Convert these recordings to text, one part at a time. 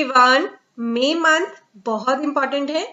Everyone, मई month बहुत important है।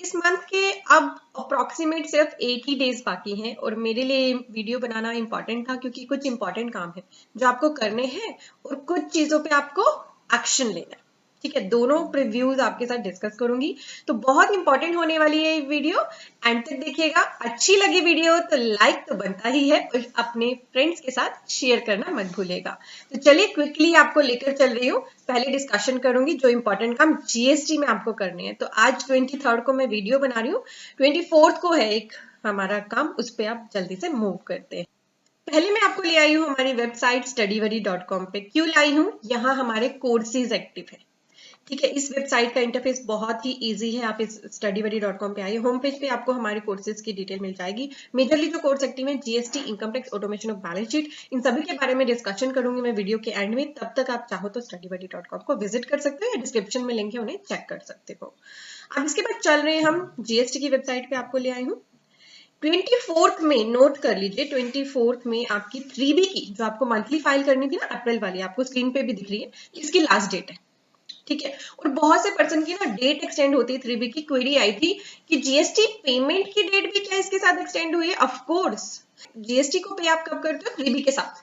इस मंथ के अब अप्रोक्सीमेट सिर्फ 80 डेज बाकी हैं और मेरे लिए वीडियो बनाना इंपॉर्टेंट था क्योंकि कुछ इंपॉर्टेंट काम है जो आपको करने हैं और कुछ चीजों पे आपको एक्शन लेना है। ठीक है, दोनों प्रीव्यूज आपके साथ डिस्कस करूंगी, तो बहुत इंपॉर्टेंट होने वाली है ये वीडियो। एंड तक देखिएगा। अच्छी लगी वीडियो तो लाइक तो बनता ही है और अपने फ्रेंड्स के साथ शेयर करना मत भूलेगा। तो चलिए क्विकली आपको लेकर चल रही हूँ। पहले डिस्कशन करूंगी जो इंपॉर्टेंट काम जीएसटी में आपको करने हैं। तो आज 23 को मैं वीडियो बना रही हूँ, 24 को है एक हमारा काम, उस पर आप जल्दी से मूव करते हैं। पहले मैं आपको ले आई हूँ हमारी वेबसाइट studyvadi.com पे। क्यों लाई हूँ? यहाँ हमारे कोर्सेज एक्टिव है। ठीक है, इस वेबसाइट का इंटरफेस बहुत ही इजी है। आप इस studyvadi.com पे आइए, होम पेज पे आपको हमारे कोर्सेज की डिटेल मिल जाएगी। मेजरली जो कोर्स एक्टिव है GST, income tax, automation of balance sheet, इन सभी के बारे में डिस्कशन करूंगी मैं वीडियो के एंड में। तब तक आप चाहो तो studyvadi.com को विजिट कर सकते हो या डिस्क्रिप्शन में लिंक है, उन्हें चेक कर सकते हो। अब इसके बाद चल रहे हैं हम जीएसटी की वेबसाइट पे आपको ले आई हूँ। 24 में नोट कर लीजिए, 24 में आपकी 3B की जो आपको मंथली फाइल करनी थी ना, अप्रैल वाली, आपको स्क्रीन पे भी दिख रही है, इसकी लास्ट डेट है। ठीक है, और बहुत से पर्सन की ना डेट एक्सटेंड होती है। 3B की क्वेरी आई थी कि जीएसटी पेमेंट की डेट भी क्या इसके साथ एक्सटेंड हुई है? ऑफ कोर्स, जीएसटी को पे आप कब करते हो? 3B के साथ।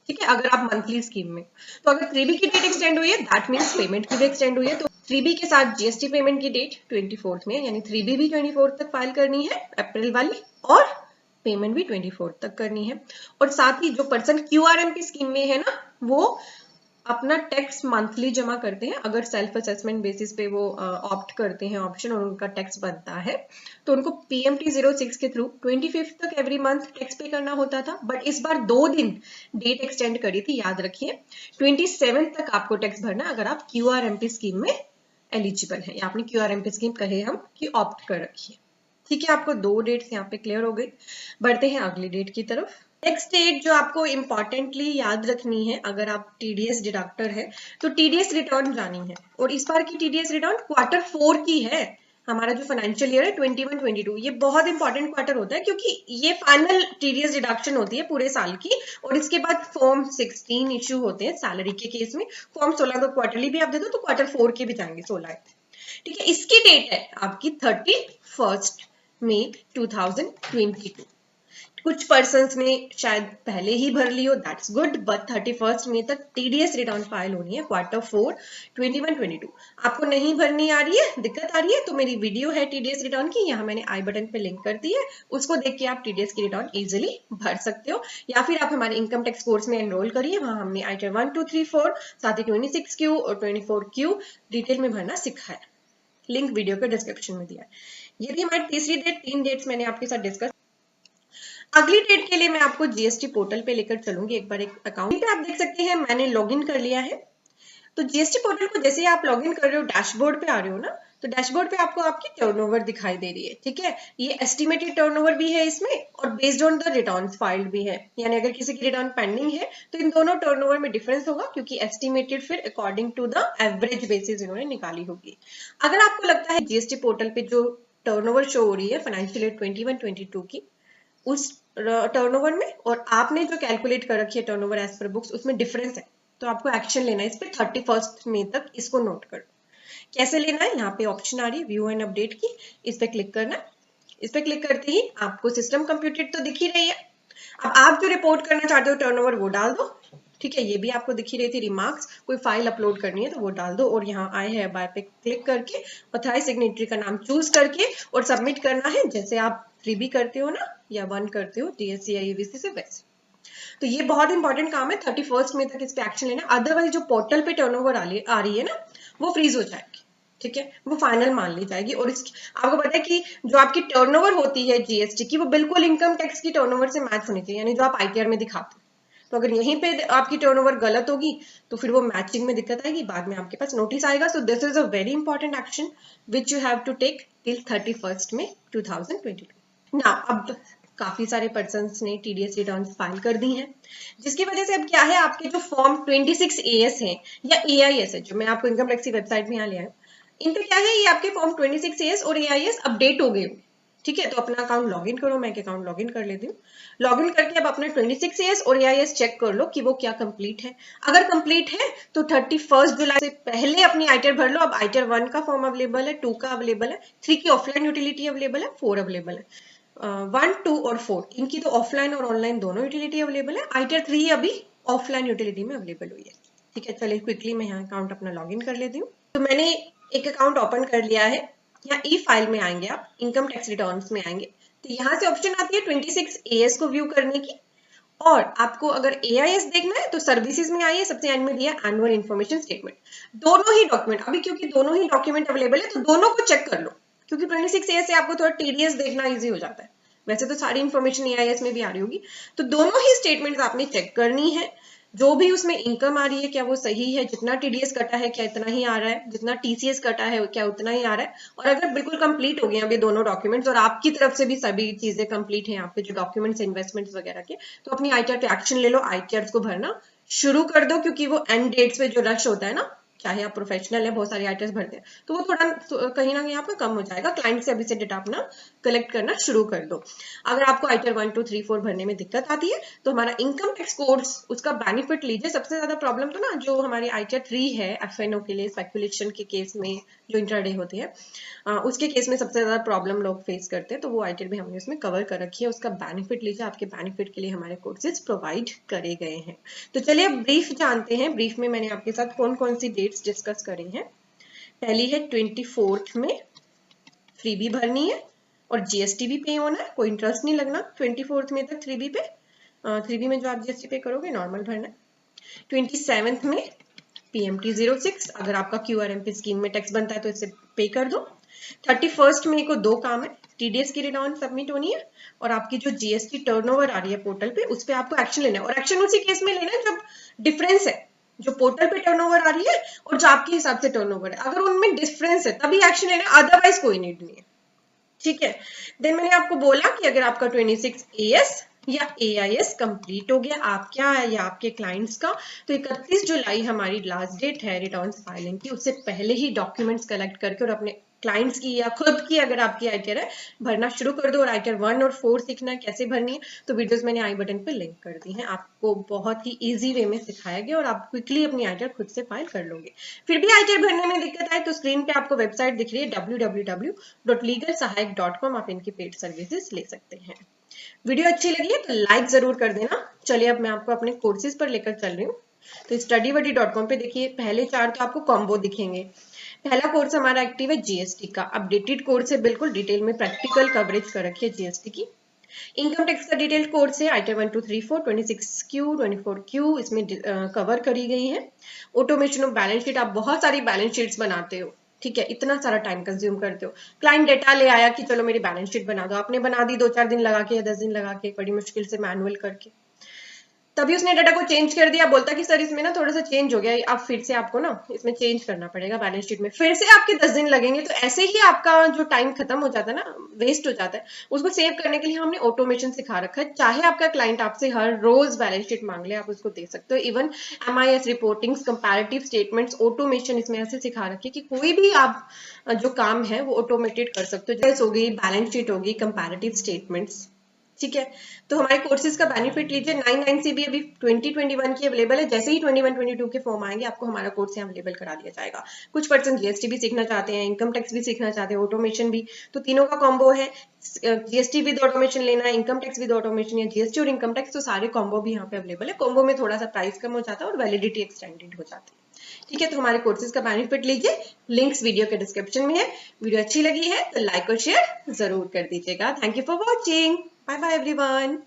ठीक है, अगर आप मंथली स्कीम में, तो अगर 3B की डेट एक्सटेंड हुई है दैट मीन्स पेमेंट की भी एक्सटेंड हुई है। तो 3B के साथ जीएसटी पेमेंट की डेट 24 में, यानी 3B भी 24 तक फाइल करनी है अप्रैल वाली, और पेमेंट भी 24 तक करनी है। और साथ ही जो पर्सन क्यूआरएमपी स्कीम में है ना, वो अपना टैक्स मंथली जमा करते हैं। अगर सेल्फ असेसमेंट बेसिस पे वो ऑप्ट करते हैं ऑप्शन और उनका टैक्स बनता है, तो उनको पीएमटी 06 के थ्रू 25 तक एवरी मंथ टैक्स पे करना होता था। बट इस बार 2 दिन डेट एक्सटेंड करी थी, याद रखिए। 27 तक आपको टैक्स भरना अगर आप क्यूआरएमपी स्कीम में एलिजिबल है, या आपने क्यूआरएमपी स्कीम कहे हम कि ऑप्ट कर रखिए। ठीक है, आपको 2 डेट्स यहाँ पे क्लियर हो गई। बढ़ते हैं अगली डेट की तरफ। नेक्स्ट डेट जो आपको इंपॉर्टेंटली याद रखनी है अगर आप टीडीएस डिडक्टर है, तो टीडीएस रिटर्न जानी है। और इस बार की टीडीएस रिटर्न Q4 की है। हमारा जो फाइनेंशियल ईयर है 21-22, ये बहुत इंपॉर्टेंट क्वार्टर होता है क्योंकि ये फाइनल टीडीएस डिडक्शन होती है पूरे साल की। और इसके बाद फॉर्म 16 इश्यू होते हैं सैलरी के केस में। फॉर्म 16 तो क्वार्टरली भी आप दे दो तो Q4 के भी जाएंगे 16। ठीक है, इसकी डेट है आपकी 31 मई 2022। कुछ पर्सन्स ने शायद पहले ही भर ली हो, दैट्स गुड, बट 31 मई तक टीडीएस रिटर्न फाइल होनी है Q4 21-22। आपको नहीं भरनी आ रही है, दिक्कत आ रही है, तो मेरी वीडियो है टीडीएस रिटर्न की, यहाँ मैंने आई बटन पे लिंक कर दी है, उसको देख के आप टीडीएस की रिटर्न इजिली भर सकते हो। या फिर आप हमारे इनकम टैक्स कोर्स में एनरोल करिए, वहां हमने आइटम 1, 2, 3, 4 साथ ही 26Q और 24Q डिटेल में भरना सिखाया। लिंक वीडियो के डिस्क्रिप्शन में दिया है। ये थी हमारी तीसरी डेट। 3 डेट्स मैंने आपके साथ डिस्कस। अगली डेट के लिए मैं आपको जीएसटी पोर्टल पे लेकर चलूंगी। एक बार एक अकाउंट पे आप देख सकते हैं मैंने लॉगिन कर लिया है। तो जीएसटी पोर्टल को जैसे ही आप लॉगिन कर रहे हो, डैशबोर्ड पे आ रहे हो ना, तो डैशबोर्ड पे आपको आपकी टर्नओवर दिखाई दे रही है। ठीक है, ये एस्टिमेटेड टर्नओवर भी है इसमें और based on the returns filed भी है। यानी अगर किसी की रिटर्न पेंडिंग है तो इन दोनों टर्नओवर में डिफरेंस होगा, क्योंकि एस्टिमेटेड फिर according to the average basis इन्होंने निकाली होगी। अगर आपको लगता है जीएसटी पोर्टल पे जो टर्नओवर शो हो रही है फाइनेंशियल ईयर 21-22 की, उस टर्नओवर में और आपने जो कैलकुलेट कर रखी है टर्नओवर एज पर बुक्स, उसमें डिफरेंस है, तो आपको एक्शन लेना है इस पे 31 मई तक। इसको नोट कर लो कैसे लेना है। यहाँ पे ऑप्शन आ रही है व्यू एंड अपडेट की, इस पे क्लिक करना है। इस पे क्लिक करते ही आपको सिस्टम कंप्यूटेड तो दिख ही रही है। अब आप जो रिपोर्ट करना चाहते हो टर्नओवर वो डाल दो। ठीक है, ये भी आपको दिख ही रही थी रिमार्क्स। कोई फाइल अपलोड करनी है तो वो डाल दो और यहाँ आए हैं बाय पे क्लिक करके ऑथराइज सिग्नेटरी का नाम चूज करके और सबमिट करना है, जैसे आप 3B करते हो ना या 1 करते हो डीएससी या ईवीसी से वैसे। तो ये बहुत इंपॉर्टेंट काम है, 31 मई तक इस पे एक्शन लेना। अदरवाइज जो पोर्टल पे टर्नओवर आ रही है ना, वो फ्रीज हो जाएगी। ठीक है, वो फाइनल मान ली जाएगी। और इसकी आपको पता है कि जो आपकी टर्नओवर होती है जीएसटी की, वो बिल्कुल इनकम टैक्स की टर्नओवर से मैच होनी चाहिए, यानी जो आप आईटीआर में दिखाते हो। तो अगर यहीं पे आपकी टर्नओवर गलत होगी तो फिर वो मैचिंग में दिक्कत आएगी, बाद में आपके पास नोटिस आएगा। So this is a very important action which you have to take till 31 May 2022। ना अब काफी सारे पर्सन्स ने टीडीएस रिटर्न्स फाइल कर दी हैं, जिसकी वजह से अब क्या है, आपके जो फॉर्म 26AS है या AIS है, जो मैं आपको इनकम टैक्स की वेबसाइट में यहाँ ले आया, इन पे क्या है, ये आपके फॉर्म 26AS और AIS अपडेट हो गए। ठीक है, तो अपना अकाउंट लॉगिन करो, मैं एक अकाउंट लॉगिन कर लेती हूँ। लॉगिन करके अब अपना 26 ईयर्स और AIS चेक कर लो कि वो क्या कंप्लीट है। अगर कंप्लीट है तो 31 जुलाई से पहले अपनी आईटीआर भर लो। अब आईटीआर 1 का फॉर्म अवेलेबल है, 2 का अवेलेबल है, 3 की ऑफलाइन यूटिलिटी अवेलेबल है, 4 अवेलेबल है। 1, 2 और 4 इनकी तो ऑफलाइन और ऑनलाइन दोनों यूटिलिटी अवेलेबल है। आईटीआर 3 अभी ऑफलाइन यूटिलिटी में अवेलेबल हुई है। ठीक है, चलिए क्विकली मैं यहाँ अकाउंट अपना लॉगिन कर लेती हूँ। तो मैंने एक अकाउंट ओपन कर लिया है। यहाँ ई फाइल में आएंगे, आप इनकम टैक्स रिटर्न्स में आएंगे, तो यहाँ से ऑप्शन आती है 26 AS को व्यू करने की। और आपको अगर AIS देखना है तो सर्विसेज में आइए, सबसे एंड में दिया एनुअल इन्फॉर्मेशन स्टेटमेंट। दोनों ही डॉक्यूमेंट, अभी क्योंकि दोनों ही डॉक्यूमेंट अवेलेबल है तो दोनों को चेक कर लो, क्योंकि 26 AS से आपको थोड़ा TDS देखना इजी हो जाता है। वैसे तो सारी इन्फॉर्मेशन AIS में भी आ रही होगी, तो दोनों ही स्टेटमेंट आपने चेक करनी है। जो भी उसमें इनकम आ रही है क्या वो सही है, जितना TDS कटा है क्या इतना ही आ रहा है, जितना TCS कटा है क्या उतना ही आ रहा है। और अगर बिल्कुल कंप्लीट हो गए अभी दोनों डॉक्यूमेंट्स और आपकी तरफ से भी सभी चीजें कंप्लीट हैं, आपके जो डॉक्यूमेंट्स इन्वेस्टमेंट्स वगैरह के, तो अपनी आईटीआर पे एक्शन ले लो, आईटीआर को भरना शुरू कर दो। क्योंकि वो एंड डेट्स पे जो रश होता है ना, चाहे आप प्रोफेशनल है, बहुत सारे आईटीआर भरते हैं, तो वो थोड़ा कहीं ना कहीं आपका कम हो जाएगा। क्लाइंट से अभी से डेटा अपना कलेक्ट करना शुरू कर दो। अगर आपको आईटीआर 1, 2, 3, 4 भरने में दिक्कत आती है तो हमारा इनकम टैक्स कोर्स, उसका बेनिफिट लीजिए। सबसे ज्यादा प्रॉब्लम तो ना जो हमारी आईटीआर 3 है FNO के लिए, स्पेकुलेशन के केस में जो इंट्राडे होती है, उसके केस में सबसे ज्यादा प्रॉब्लम लोग फेस करते हैं, तो वो आईटीआर भी हमने उसमें कवर कर रखी है। उसका बेनिफिट लीजिए, आपके बेनिफिट के लिए हमारे कोर्सेज प्रोवाइड करे गए हैं। तो चलिए अब ब्रीफ जानते हैं। ब्रीफ में मैंने आपके साथ कौन कौन सी डेट्स डिस्कस करी हैं। पहली है 24 में फ्रीबी भरनी है और जीएसटी भी पे होना है, कोई इंटरेस्ट नहीं लगना 24 में तक फ्रीबी पे। 3B में जो आप जीएसटी पे करोगे नॉर्मल भरना है। 27 में PMT 06, अगर आपका QRMP स्कीम में टैक्स बनता है तो इसे पे कर दो। 31 में को 2 काम है, TDS की रिटर्न सबमिट होनी है और आपकी जो जीएसटी टर्नओवर आ रही है पोर्टल पे, उस पर आपको एक्शन लेना है। और एक्शन उसी केस में लेना है जब डिफरेंस है, जो पोर्टल पे टर्नओवर आ रही है और जो आपके हिसाब से टर्नओवर है, अगर उनमें डिफरेंस है तभी एक्शन लेना है, अदरवाइज कोई नीड नहीं है। ठीक है, देन मैंने आपको बोला कि अगर आपका 26 AS या AIS कंप्लीट हो गया आपका या आपके क्लाइंट्स का, तो 31 जुलाई हमारी लास्ट डेट है रिटर्न्स फाइलिंग की। उससे पहले ही डॉक्यूमेंट्स कलेक्ट करके और अपने क्लाइंट्स की या खुद की अगर आपकी आईटीआर है भरना शुरू कर दो। और आईटीआर 1 और 4 सीखना है कैसे भरनी है, तो वीडियोस मैंने आई बटन पे लिंक कर दी हैं, आपको बहुत ही इजी वे में सिखाया गया और आप क्विकली अपनी आईटीआर खुद से फाइल कर लोगे। फिर भी आईटीआर भरने में दिक्कत आए तो स्क्रीन पे आपको वेबसाइट दिख रही है www.legalsahayak.com, आप इनकी पेड सर्विसेज ले सकते हैं। वीडियो अच्छी लगी है तो लाइक जरूर कर देना। चलिए अब मैं आपको अपने कोर्सेज पर लेकर चल रही हूँ। तो StudyBuddy.com पे देखिए, पहले 4 तो आपको कॉम्बो दिखेंगे। पहला कोर्स हमारा एक्टिव है जीएसटी का, अपडेटेड कोर्स है, बिल्कुल डिटेल में प्रैक्टिकल कवरेज कर रखी है जीएसटी की। इनकम टैक्स का डिटेल्ड कोर्स है, आइटम 1, 2, 3, 4, 26Q, 24Q इसमें कवर करी गई है। ऑटोमेशन ऑफ बैलेंस शीट, आप बहुत सारी बैलेंस शीट्स बनाते हो, ठीक है, इतना सारा टाइम कंज्यूम करते हो। क्लाइंट डेटा ले आया कि चलो मेरी बैलेंस शीट बना दो, आपने बना दी 2-4 दिन लगा के या 10 दिन लगा के, बड़ी मुश्किल से मैनुअल करके, तभी उसने डाटा को चेंज कर दिया, बोलता कि सर इसमें ना थोड़ा सा चेंज हो गया, अब फिर से आपको ना इसमें चेंज करना पड़ेगा बैलेंस शीट में, फिर से आपके 10 दिन लगेंगे। तो ऐसे ही आपका जो टाइम खत्म हो जाता है ना, वेस्ट हो जाता है, उसको सेव करने के लिए हमने ऑटोमेशन सिखा रखा है। चाहे आपका क्लाइंट आपसे हर रोज बैलेंस शीट मांग ले, आप उसको दे सकते हो। Even MIS reporting, comparative statements, automation इसमें ऐसे सिखा रखे कि कोई भी आप जो काम है वो ऑटोमेटेड कर सकते हो, जैसे होगी बैलेंस शीट होगी, कंपैरेटिव स्टेटमेंट्स। ठीक है, तो हमारे कोर्सेज का बेनिफिट लीजिए। 99CB अभी 2021 की अवेलेबल है, जैसे ही 21-22 के फॉर्म आएंगे आपको हमारा कोर्स यहाँ अवेलेबल करा दिया जाएगा। कुछ पर्सन जीएसटी भी सीखना चाहते हैं, इनकम टैक्स भी सीखना चाहते हैं, ऑटोमेशन भी, तो तीनों का कॉम्बो है। जीएसटी विद ऑटोमेशन लेना है, इनकम टैक्स विद ऑटोमेशन या जीएसटी और इनकम टैक्स, तो सारे कॉम्बो भी यहाँ पे अवेलेबल है। कॉम्बो में थोड़ा सा प्राइस कम हो जाता है और वैलिडिटी एक्सटेंडेड हो जाती है। ठीक है, तो हमारे कोर्सेज का बेनिफिट लीजिए, लिंक्स वीडियो के डिस्क्रिप्शन में है। वीडियो अच्छी लगी है तो लाइक और शेयर जरूर कर दीजिएगा। Thank you for watching, bye bye everyone.